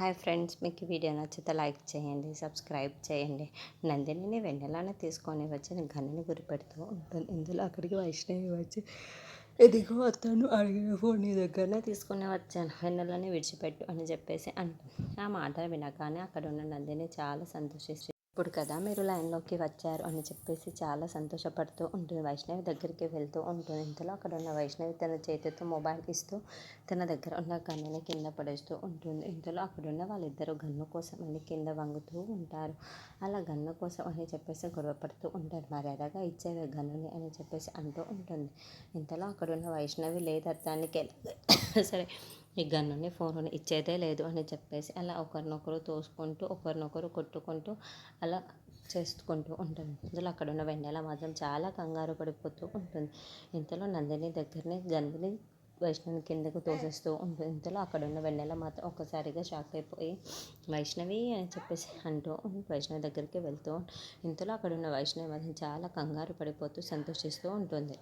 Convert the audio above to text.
Hi friends, మీకు ఈ video నచ్చితే లైక్ చేయండి, సబ్స్క్రైబ్ చేయండి. నందినిని వెన్నెలానే తీసుకొని వచ్చి గన్నుని గురిపెడుతూ ఉంటుంది. ఇందులో అక్కడికి వైష్ణవి వచ్చి, ఇదిగో అతను అడిగిన ఫోన్ నీ దగ్గరనే తీసుకుని వచ్చాను, వెన్నెలని విడిచిపెట్టు అని చెప్పేసి అంటుంది. ఆ మాట వినగానే అక్కడ ఉన్న నందిని చాలా సంతోషిస్తుంది. ఇప్పుడు కదా మీరు లైన్లోకి వచ్చారు అని చెప్పేసి చాలా సంతోషపడుతూ ఉంటుంది. వైష్ణవి దగ్గరికి వెళ్తూ ఉంటుంది. ఇంతలో అక్కడ ఉన్న వైష్ణవి తన చేతితో మొబైల్ ఇస్తూ తన దగ్గర ఉన్న గన్నుని కింద పడేస్తూ ఉంటుంది. ఇంతలో అక్కడున్న వాళ్ళిద్దరూ గన్ను కోసం అని కింద వంగుతూ ఉంటారు. అలా గన్ను కోసం అని చెప్పేసి గొడవ పడుతూ ఉంటారు. మర్యాదగా ఇచ్చేది గన్నుని అని చెప్పేసి అంటూ ఉంటుంది. ఇంతలో అక్కడున్న వైష్ణవి లేదా దానికి సరే ఈ గన్నుని ఫోనుని ఇచ్చేదే లేదు అని చెప్పేసి అలా ఒకరినొకరు తోసుకుంటూ ఒకరినొకరు కొట్టుకుంటూ అలా చేసుకుంటూ ఉంటుంది. ఇందులో అక్కడున్న వెన్నెల మాత్రం చాలా కంగారు పడిపోతూ ఉంటుంది. ఇంతలో నందిని దగ్గరనే గన్నుని వైష్ణవి కిందకు తోసేస్తూ ఉంటుంది. ఇంతలో అక్కడున్న వెన్నెల మాత్రం ఒక్కసారిగా షాక్ అయిపోయి వైష్ణవి అని చెప్పేసి అంటూ వైష్ణవి దగ్గరికి వెళ్తూ ఇంతలో అక్కడున్న వైష్ణవి మాత్రం చాలా కంగారు పడిపోతూ సంతోషిస్తూ ఉంటుంది.